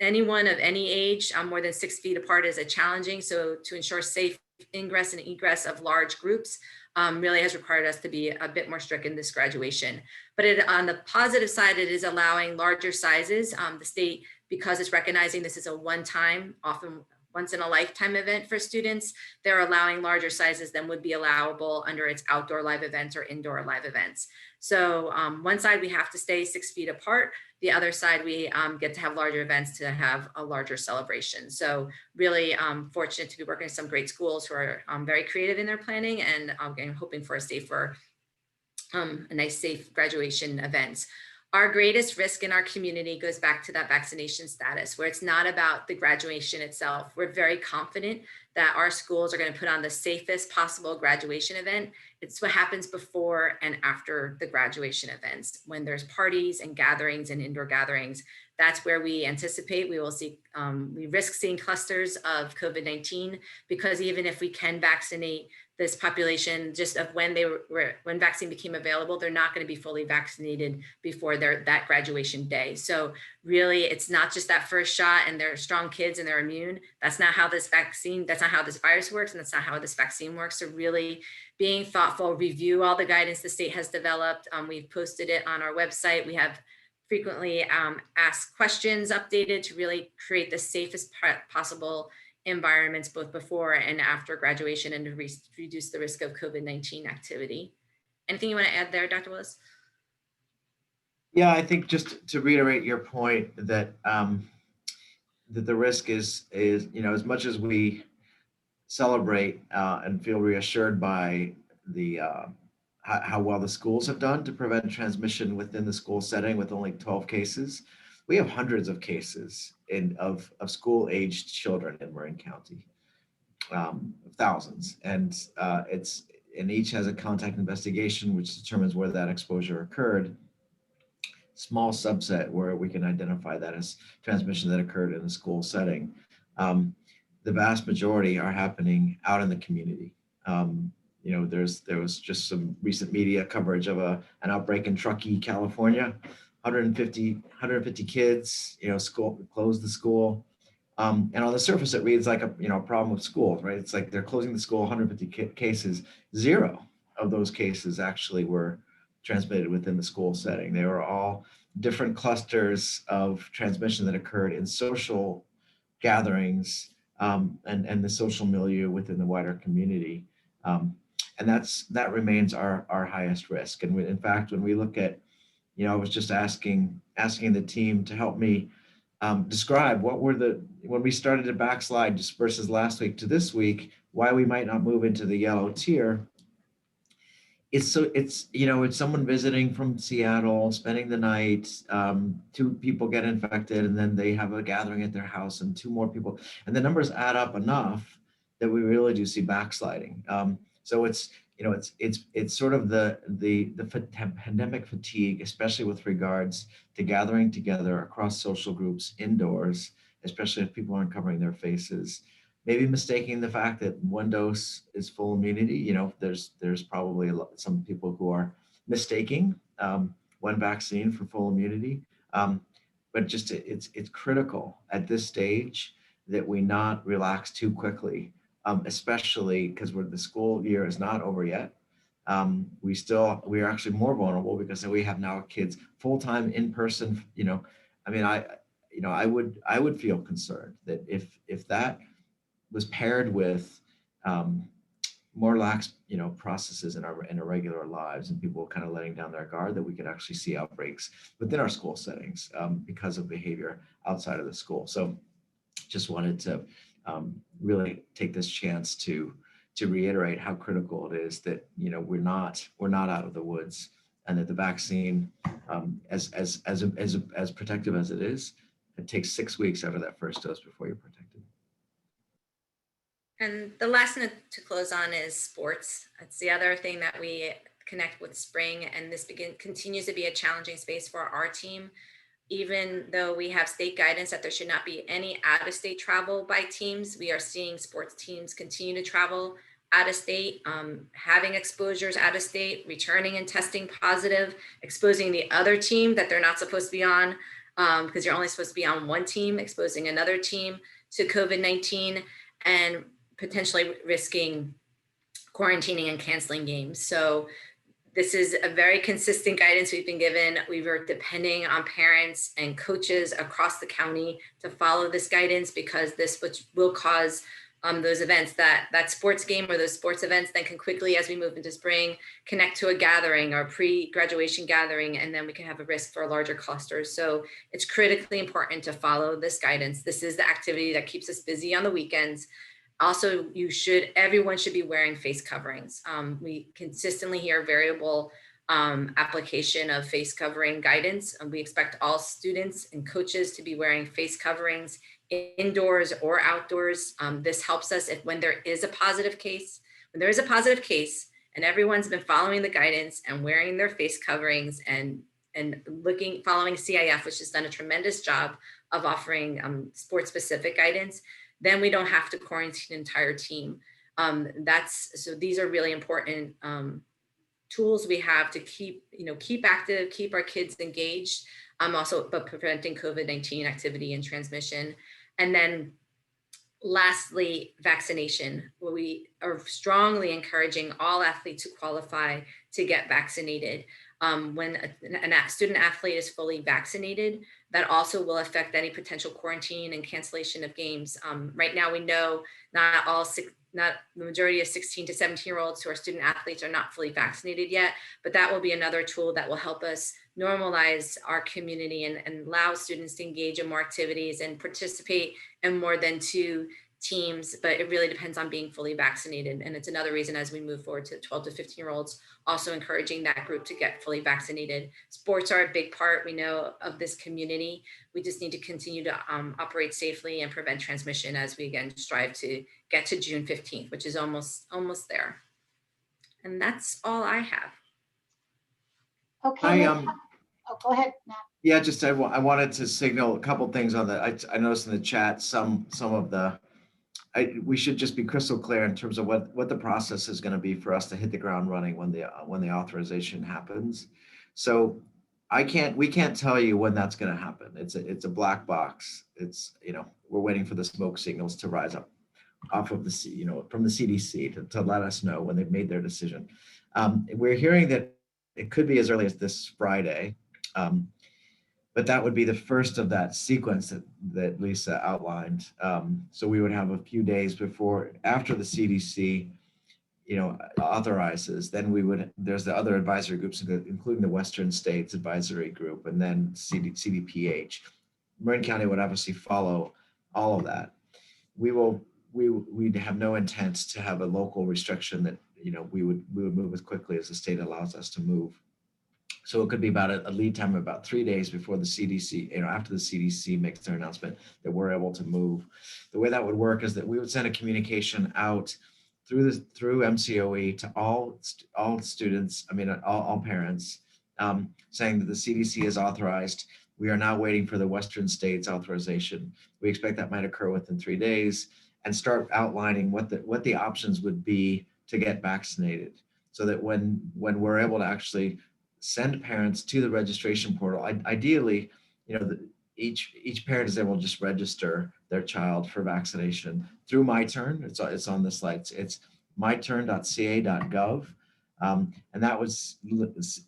[SPEAKER 4] anyone of any age more than 6 feet apart is challenging. So to ensure safe ingress and egress of large groups really has required us to be a bit more strict in this graduation. But on the positive side, it is allowing larger sizes. The state, because it's recognizing this is a one-time, often once in a lifetime event for students, they're allowing larger sizes than would be allowable under its outdoor live events or indoor live events. So one side we have to stay 6 feet apart. The other side we get to have larger events to have a larger celebration. So really fortunate to be working with some great schools who are very creative in their planning, and again, hoping for a safer, a nice safe graduation event. Our greatest risk in our community goes back to that vaccination status, where it's not about the graduation itself. We're very confident that our schools are going to put on the safest possible graduation event. It's what happens before and after the graduation events. When there's parties and gatherings and indoor gatherings, that's where we anticipate we will see, we risk seeing clusters of COVID-19, because even if we can vaccinate this population just of when when vaccine became available, they're not going to be fully vaccinated before that graduation day. So really, it's not just that first shot and they're strong kids and they're immune. That's not how this virus works, and that's not how this vaccine works. So really being thoughtful, review all the guidance the state has developed. We've posted it on our website. We have frequently asked questions updated to really create the safest possible environments both before and after graduation, and to reduce the risk of COVID-19 activity. Anything you want to add there, Dr. Willis?
[SPEAKER 3] Yeah, I think just to reiterate your point that that the risk is as much as we celebrate and feel reassured by the how well the schools have done to prevent transmission within the school setting with only 12 cases, we have hundreds of cases of school-aged children in Marin County, thousands, and each has a contact investigation which determines where that exposure occurred. Small subset where we can identify that as transmission that occurred in a school setting. The vast majority are happening out in the community. There was just some recent media coverage of an outbreak in Truckee, California. 150 kids, school closed the school. And on the surface, it reads like a problem with schools, right? It's like they're closing the school, 150 cases. 0 of those cases actually were transmitted within the school setting. They were all different clusters of transmission that occurred in social gatherings and the social milieu within the wider community. And that remains our highest risk. And in fact, when we look at, I was just asking the team to help me describe what were when we started to backslide just versus last week to this week, why we might not move into the yellow tier. It's someone visiting from Seattle, spending the night, 2 people get infected, and then they have a gathering at their house and 2 more people, and the numbers add up enough that we really do see backsliding. So it's sort of the pandemic fatigue, especially with regards to gathering together across social groups indoors, especially if people aren't covering their faces. Maybe mistaking the fact that 1 dose is full immunity. There's probably some people who are mistaking 1 vaccine for full immunity. But just it's critical at this stage that we not relax too quickly, especially because the school year is not over yet. We are actually more vulnerable because we have now kids full-time in person. I would feel concerned that if that was paired with more lax, processes in our regular lives, and people kind of letting down their guard, that we could actually see outbreaks within our school settings because of behavior outside of the school. So just wanted to really take this chance to reiterate how critical it is that we're not out of the woods, and that the vaccine, as protective as it is, it takes 6 weeks after that first dose before you're protected.
[SPEAKER 4] And the last note to close on is sports. It's the other thing that we connect with spring, and this continues to be a challenging space for our team. Even though we have state guidance that there should not be any out-of-state travel by teams, we are seeing sports teams continue to travel out of state, having exposures out of state, returning and testing positive, exposing the other team that they're not supposed to be on, because you're only supposed to be on 1 team, exposing another team to COVID-19, and potentially risking quarantining and canceling games. So this is a very consistent guidance we've been given. We were depending on parents and coaches across the county to follow this guidance, because this will cause those events, that sports game or those sports events then can quickly, as we move into spring, connect to a gathering or pre-graduation gathering, and then we can have a risk for larger clusters. So it's critically important to follow this guidance. This is the activity that keeps us busy on the weekends. Also, everyone should be wearing face coverings. We consistently hear variable application of face covering guidance. We expect all students and coaches to be wearing face coverings indoors or outdoors. This helps us when there is a positive case. When there is a positive case and everyone's been following the guidance and wearing their face coverings and and following CIF, which has done a tremendous job of offering sport specific guidance, then we don't have to quarantine an entire team. So these are really important tools we have to keep active, keep our kids engaged, but preventing COVID-19 activity and transmission. And then lastly, vaccination, where we are strongly encouraging all athletes who qualify to get vaccinated. When a student athlete is fully vaccinated, that also will affect any potential quarantine and cancellation of games. Right now, we know not the majority of 16 to 17-year-olds who are student athletes are not fully vaccinated yet, but that will be another tool that will help us normalize our community and allow students to engage in more activities and participate in more than 2 teams, but it really depends on being fully vaccinated. And it's another reason as we move forward to 12 to 15-year-olds, also encouraging that group to get fully vaccinated. Sports are a big part, we know, of this community. We just need to continue to operate safely and prevent transmission as we again strive to get to June 15th, which is almost there. And that's all I have.
[SPEAKER 1] Okay. Go ahead, Matt.
[SPEAKER 3] Yeah, I wanted to signal a couple things on that. I noticed in the chat some of the. We should just be crystal clear in terms of what the process is going to be for us to hit the ground running when the authorization happens. So we can't tell you when that's going to happen. It's a black box. It's, we're waiting for the smoke signals to rise up off of from the CDC to let us know when they've made their decision. We're hearing that it could be as early as this Friday. But that would be the first of that sequence that Lisa outlined. So we would have a few days after the CDC, authorizes. Then there's the other advisory groups, including the Western States Advisory Group, and then CDPH. Marin County would obviously follow all of that. We'd have no intent to have a local restriction that we would move as quickly as the state allows us to move. So it could be about a lead time of about 3 days before the CDC, after the CDC makes their announcement that we're able to move. The way that would work is that we would send a communication out through MCOE to all students, all parents, saying that the CDC is authorized. We are now waiting for the Western States authorization. We expect that might occur within 3 days, and start outlining what the options would be to get vaccinated, so that when we're able to actually send parents to the registration portal. Ideally, each parent is able to just register their child for vaccination through MyTurn. It's on the slides. It's myturn.ca.gov. And that was,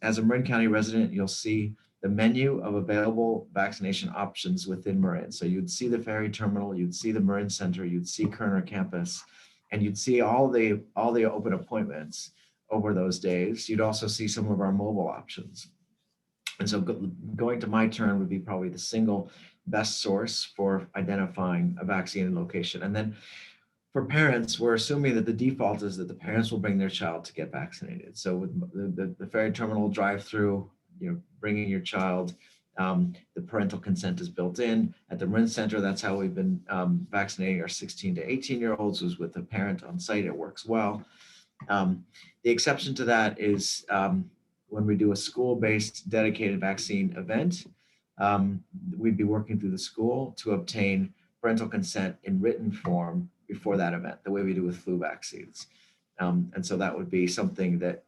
[SPEAKER 3] as a Marin County resident, you'll see the menu of available vaccination options within Marin. So you'd see the ferry terminal, you'd see the Marin Center, you'd see Kerner campus, and you'd see all the open appointments over those days. You'd also see some of our mobile options. And so going to MyTurn would be probably the single best source for identifying a vaccine location. And then for parents, we're assuming that the default is that the parents will bring their child to get vaccinated. So with the ferry terminal drive-through, bringing your child, the parental consent is built in. At the Marin Center, that's how we've been vaccinating our 16 to 18-year-olds, was with the parent on site. It works well. The exception to that is when we do a school-based dedicated vaccine event, we'd be working through the school to obtain parental consent in written form before that event, the way we do with flu vaccines. And so that would be something that,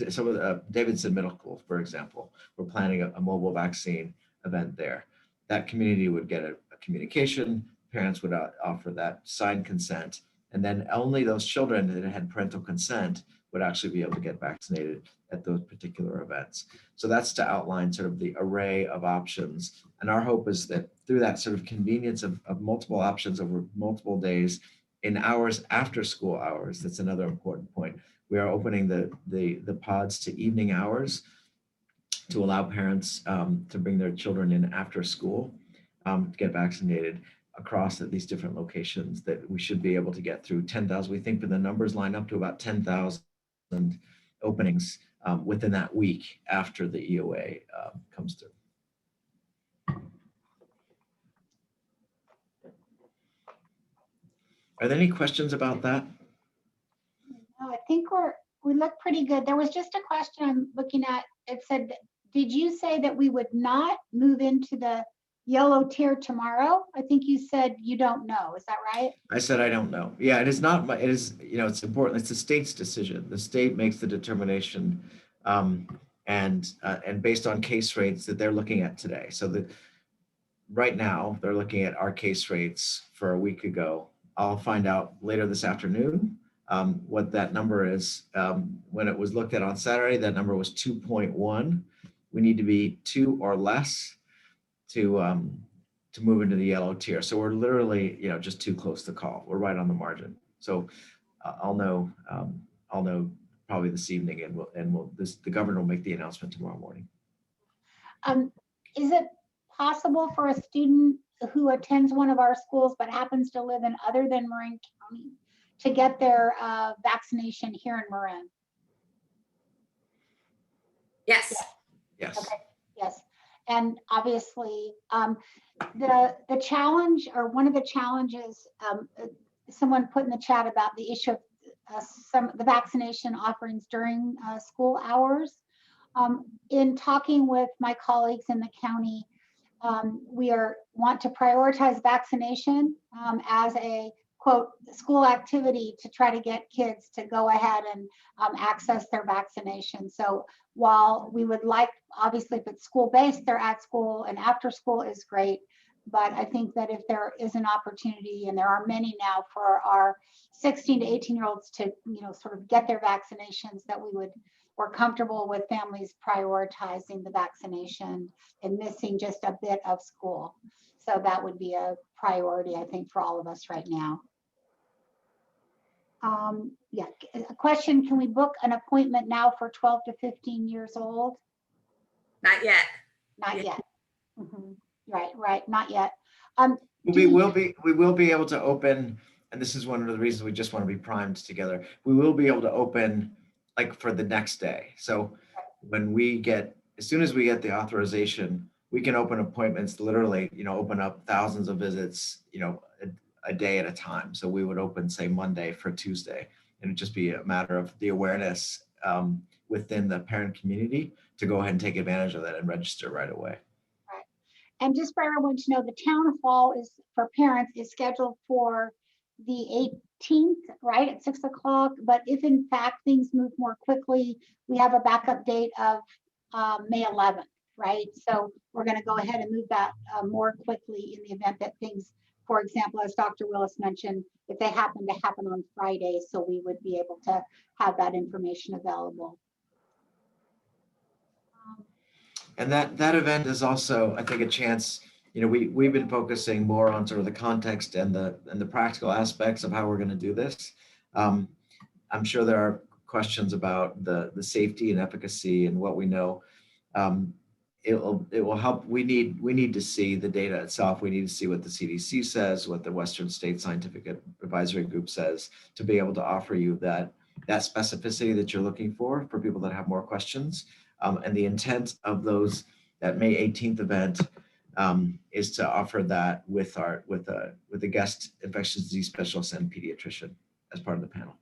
[SPEAKER 3] some of the Davidson Middle School, for example, we're planning a mobile vaccine event there. That community would get a communication, parents would offer that signed consent, and then only those children that had parental consent would actually be able to get vaccinated at those particular events. So that's to outline sort of the array of options. And our hope is that through that sort of convenience of multiple options over multiple days, in hours after school hours, that's another important point. We are opening the pods to evening hours to allow parents to bring their children in after school to get vaccinated across at these different locations, that we should be able to get through 10,000. We think that the numbers line up to about 10,000 openings within that week after the EOA comes through. Are there any questions about that?
[SPEAKER 1] No, I think we're We look pretty good. There was just a question I'm looking at. It said, did you say that we would not move into the yellow tier tomorrow? I think you said you don't know. Is that right?
[SPEAKER 3] I said, I don't know. Yeah, it is not my, it is, it's important. It's the state's decision. The state makes the determination and based on case rates that they're looking at today. So that right now they're looking at our case rates for a week ago. I'll find out later this afternoon what that number is. When it was looked at on Saturday, that number was 2.1. We need to be 2 or less to move into the yellow tier. So we're literally, just too close to call. We're right on the margin. So I'll know probably this evening, and the governor will make the announcement tomorrow morning.
[SPEAKER 1] Is it possible for a student who attends one of our schools but happens to live in other than Marin County to get their vaccination here in Marin?
[SPEAKER 4] Yes.
[SPEAKER 3] Yes.
[SPEAKER 1] Okay. Yes. And obviously, the challenge, or one of the challenges, someone put in the chat about the issue of some of the vaccination offerings during school hours. In talking with my colleagues in the county, we want to prioritize vaccination as a quote school activity to try to get kids to go ahead and access their vaccination. So while we would like, obviously, if it's school based, they're at school, and after school is great. But I think that if there is an opportunity, and there are many now, for our 16 to 18-year-olds to sort of get their vaccinations, that we're comfortable with families prioritizing the vaccination and missing just a bit of school. So that would be a priority, I think, for all of us right now. Yeah, a question, can we book an appointment now for 12 to 15 years old?
[SPEAKER 4] Not yet.
[SPEAKER 1] Not yet. Mm-hmm. Right, not yet.
[SPEAKER 3] We will be able to open, and this is one of the reasons we just want to be primed together. We will be able to open like for the next day. So as soon as we get the authorization, we can open appointments, literally, open up thousands of visits, a day at a time. So we would open, say, Monday for Tuesday, and it'd just be a matter of the awareness within the parent community to go ahead and take advantage of that and register right away.
[SPEAKER 1] Right. And just for everyone to know, the town hall for parents is scheduled for the 18th, right, at 6 o'clock. But if in fact things move more quickly, we have a backup date of May 11th, right? So we're going to go ahead and move that more quickly in the event that things, for example, as Dr. Willis mentioned, if they happen to happen on Friday, so we would be able to have that information available.
[SPEAKER 3] And that event is also, I think, a chance. We've been focusing more on sort of the context and the practical aspects of how we're going to do this. I'm sure there are questions about the safety and efficacy and what we know. It will help. We need to see the data itself. We need to see what the CDC says, what the Western State Scientific Advisory Group says, to be able to offer you that specificity that you're looking for people that have more questions. And the intent of that May 18th event is to offer that with the guest infectious disease specialist and pediatrician as part of the panel.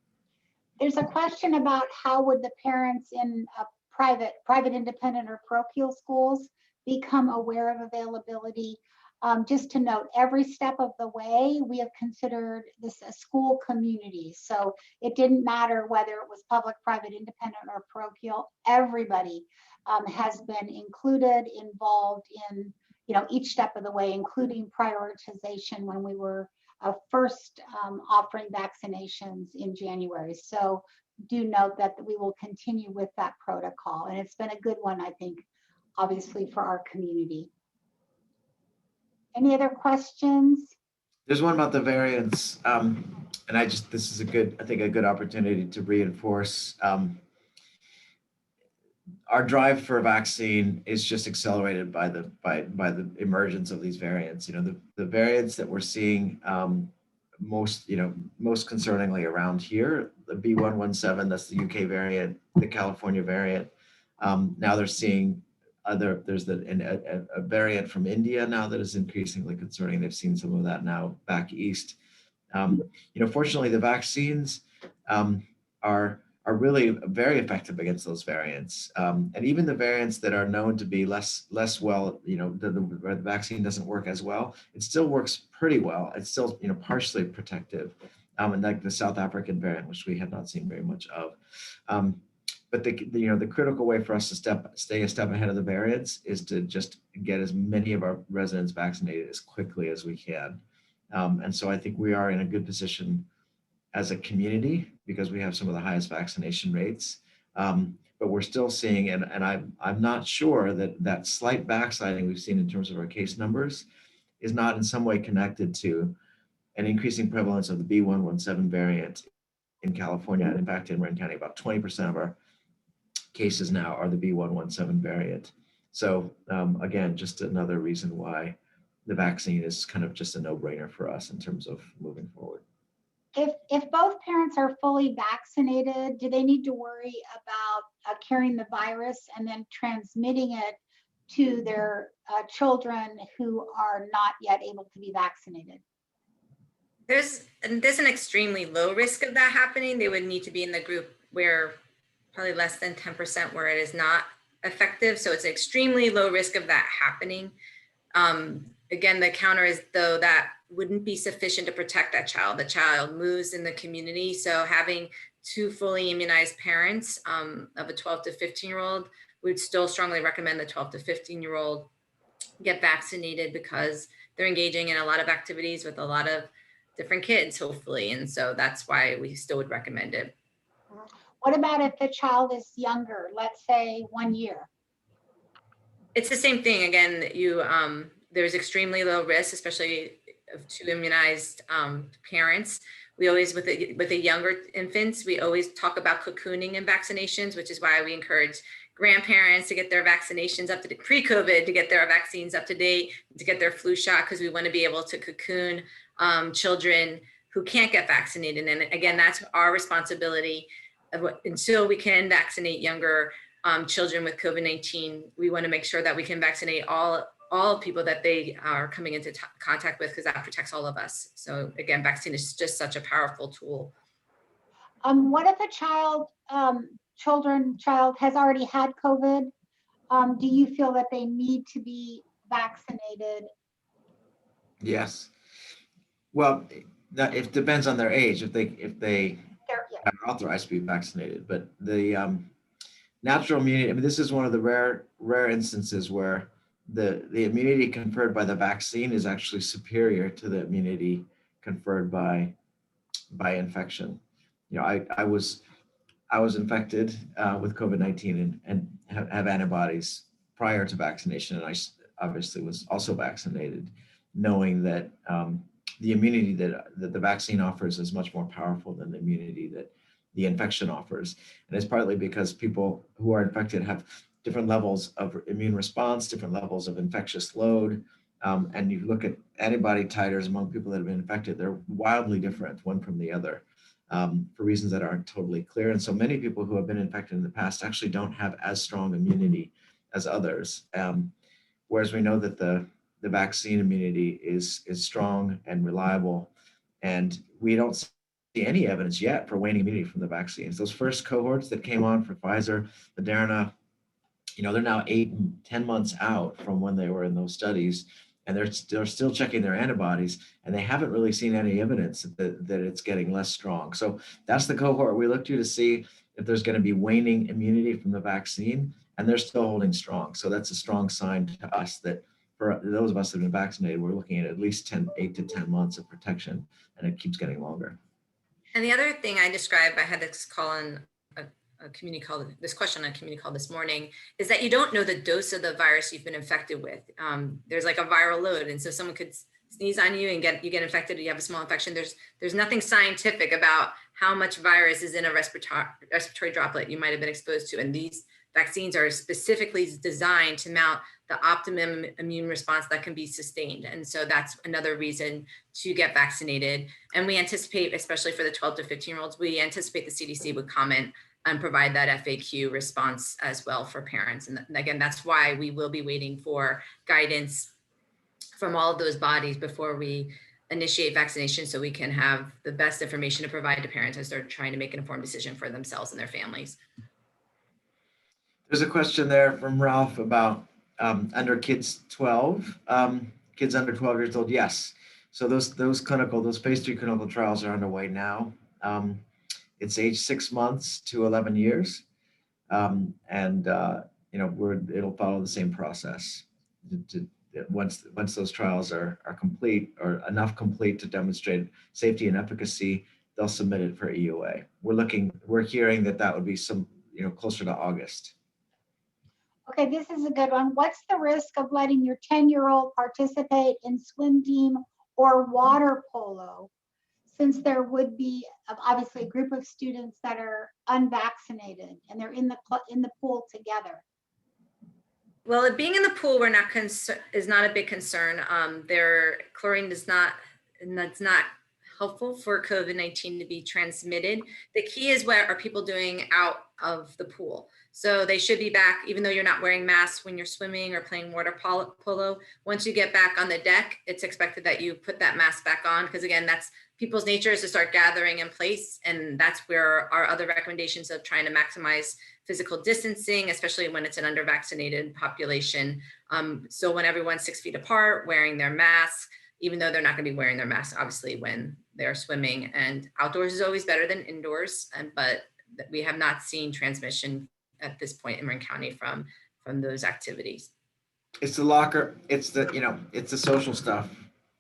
[SPEAKER 1] There's a question about how would the parents in private independent or parochial schools become aware of availability. Just to note, every step of the way, we have considered this a school community. So it didn't matter whether it was public, private, independent, or parochial. Everybody has been included, involved in each step of the way, including prioritization when we were first offering vaccinations in January. So do note that we will continue with that protocol, and it's been a good one, I think, obviously, for our community. Any other questions?
[SPEAKER 3] There's one about the variants, and this is a good opportunity to reinforce our drive for a vaccine is just accelerated by the emergence of these variants. The variants that we're seeing most concerningly around here, the B.1.1.7, that's the UK variant, the California variant. Now they're seeing there's a variant from India now that is increasingly concerning. They've seen some of that now back east. Fortunately, the vaccines are are really very effective against those variants. And even the variants that are known to be less well, the vaccine doesn't work as well, it still works pretty well. It's still, partially protective. And like the South African variant, which we have not seen very much of. But the critical way for us to stay a step ahead of the variants is to just get as many of our residents vaccinated as quickly as we can. And so I think we are in a good position as a community because we have some of the highest vaccination rates. But we're still seeing, and I'm not sure that slight backsliding we've seen in terms of our case numbers is not in some way connected to an increasing prevalence of the B.1.1.7 variant in California. And in fact, in Marin County, about 20% of our cases now are the B.1.1.7 variant. So again, just another reason why the vaccine is kind of just a no-brainer for us in terms of moving forward.
[SPEAKER 1] If both parents are fully vaccinated, do they need to worry about carrying the virus and then transmitting it to their children who are not yet able to be vaccinated?
[SPEAKER 4] There's an extremely low risk of that happening. They would need to be in the group where probably less than 10% where it is not effective. So it's extremely low risk of that happening. Again, the counter is though that wouldn't be sufficient to protect that child. The child moves in the community. So having two fully immunized parents of a 12 to 15-year-old, we'd still strongly recommend the 12 to 15-year-old get vaccinated because they're engaging in a lot of activities with a lot of different kids, hopefully. And so that's why we still would recommend it.
[SPEAKER 1] What about if the child is younger, let's say 1 year?
[SPEAKER 4] It's the same thing. Again, there's extremely low risk, especially of two immunized parents. We always, with the younger infants, we always talk about cocooning and vaccinations, which is why we encourage grandparents to get their vaccinations up to date, pre-COVID, to get their vaccines up to date, to get their flu shot, because we want to be able to cocoon children who can't get vaccinated. And again, that's our responsibility. Until we can vaccinate younger children with COVID-19, we want to make sure that we can vaccinate all people that they are coming into contact with, because that protects all of us. So again, vaccine is just such a powerful tool.
[SPEAKER 1] What if a child has already had COVID? Do you feel that they need to be vaccinated?
[SPEAKER 3] Yes. Well, it depends on their age. If they are authorized to be vaccinated, but the natural immunity. I mean, this is one of the rare instances where the immunity conferred by the vaccine is actually superior to the immunity conferred by infection. I was infected with COVID-19 and have antibodies prior to vaccination, and I obviously was also vaccinated, knowing that the immunity that the vaccine offers is much more powerful than the immunity that the infection offers. And it's partly because people who are infected have different levels of immune response, different levels of infectious load. And you look at antibody titers among people that have been infected, they're wildly different one from the other for reasons that aren't totally clear. And so many people who have been infected in the past actually don't have as strong immunity as others. Whereas we know that the vaccine immunity is strong and reliable, and we don't see any evidence yet for waning immunity from the vaccines. Those first cohorts that came on for Pfizer, Moderna, they're now 8 and 10 months out from when they were in those studies, and they're still checking their antibodies, and they haven't really seen any evidence that it's getting less strong. So that's the cohort we look to see if there's going to be waning immunity from the vaccine, and they're still holding strong. So that's a strong sign to us that for those of us that have been vaccinated, we're looking at least 8 to 10 months of protection, and it keeps getting longer.
[SPEAKER 4] And the other thing I described, I had this call on a community call, this question on a community call this morning, is that you don't know the dose of the virus you've been infected with. There's like a viral load, and so someone could sneeze on you and you get infected, or you have a small infection. There's nothing scientific about how much virus is in a respiratory droplet you might have been exposed to, and these vaccines are specifically designed to mount the optimum immune response that can be sustained. And so that's another reason to get vaccinated. And we anticipate, especially for the 12 to 15-year-olds, we anticipate the CDC would comment and provide that FAQ response as well for parents. And again, that's why we will be waiting for guidance from all of those bodies before we initiate vaccination so we can have the best information to provide to parents as they're trying to make an informed decision for themselves and their families.
[SPEAKER 3] There's a question there from Ralph about under kids 12, kids under 12 years old. Yes. So those phase 3 clinical trials are underway now. It's age 6 months to 11 years. It'll follow the same process. Once those trials are complete or enough complete to demonstrate safety and efficacy, they'll submit it for EUA. We're hearing that would be closer to August.
[SPEAKER 1] Okay, this is a good one. What's the risk of letting your 10-year-old participate in swim team or water polo, since there would be obviously a group of students that are unvaccinated and they're in the pool together?
[SPEAKER 4] Well, being in the pool, is not a big concern. Their chlorine is not, and that's not helpful for COVID-19 to be transmitted. The key is what are people doing out of the pool. So they should be back, even though you're not wearing masks when you're swimming or playing water polo. Once you get back on the deck, it's expected that you put that mask back on, because again, that's people's nature is to start gathering in place. And that's where our other recommendations of trying to maximize physical distancing, especially when it's an under-vaccinated population. So when everyone's 6 feet apart, wearing their masks, even though they're not going to be wearing their masks, obviously, when they're swimming. And outdoors is always better than indoors, but we have not seen transmission at this point in Marin County from those activities.
[SPEAKER 3] It's the locker. It's the social stuff.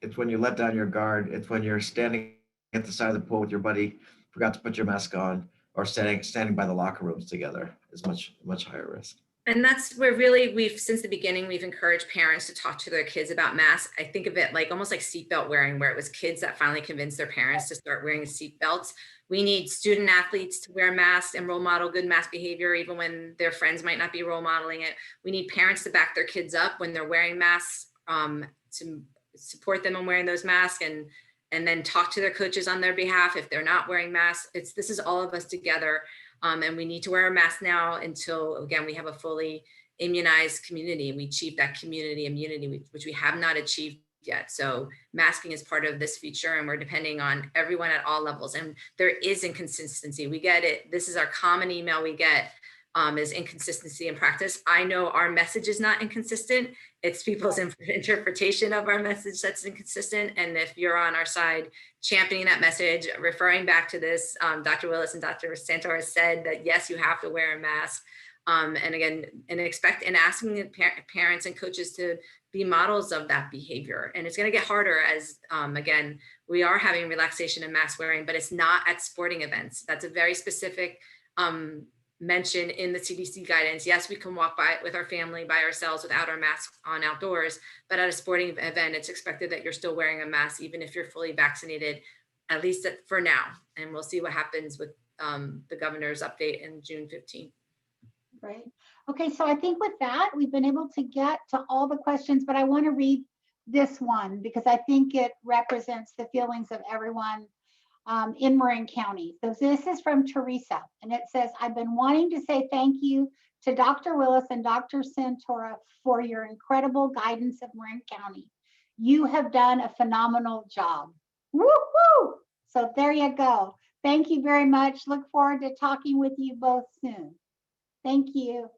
[SPEAKER 3] It's when you let down your guard. It's when you're standing at the side of the pool with your buddy, forgot to put your mask on, or standing by the locker rooms together is much higher risk.
[SPEAKER 4] And that's where really since the beginning, we've encouraged parents to talk to their kids about masks. I think of it like almost like seatbelt wearing, where it was kids that finally convinced their parents to start wearing seatbelts. We need student athletes to wear masks and role model good mask behavior, even when their friends might not be role modeling it. We need parents to back their kids up when they're wearing masks, to support them in wearing those masks, and then talk to their coaches on their behalf if they're not wearing masks. This is all of us together. And we need to wear a mask now until, again, we have a fully immunized community. We achieve that community immunity, which we have not achieved yet. So masking is part of this feature, and we're depending on everyone at all levels. And there is inconsistency. We get it. This is our common email we get, is inconsistency in practice. I know our message is not inconsistent. It's people's interpretation of our message that's inconsistent. And if you're on our side championing that message, referring back to this, Dr. Willis and Dr. Santor said that, yes, you have to wear a mask. And again, and asking parents and coaches to be models of that behavior. And it's going to get harder as, again, we are having relaxation in mask wearing, but it's not at sporting events. That's a very specific mention in the CDC guidance. Yes, we can walk by with our family by ourselves without our masks on outdoors, but at a sporting event, it's expected that you're still wearing a mask, even if you're fully vaccinated, at least for now. And we'll see what happens with the governor's update in June 15th.
[SPEAKER 1] Right. Okay, so I think with that, we've been able to get to all the questions, but I want to read this one because I think it represents the feelings of everyone in Marin County. So this is from Teresa, and it says, I've been wanting to say thank you to Dr. Willis and Dr. Santora for your incredible guidance of Marin County. You have done a phenomenal job. Woo-hoo! So there you go. Thank you very much. Look forward to talking with you both soon. Thank you.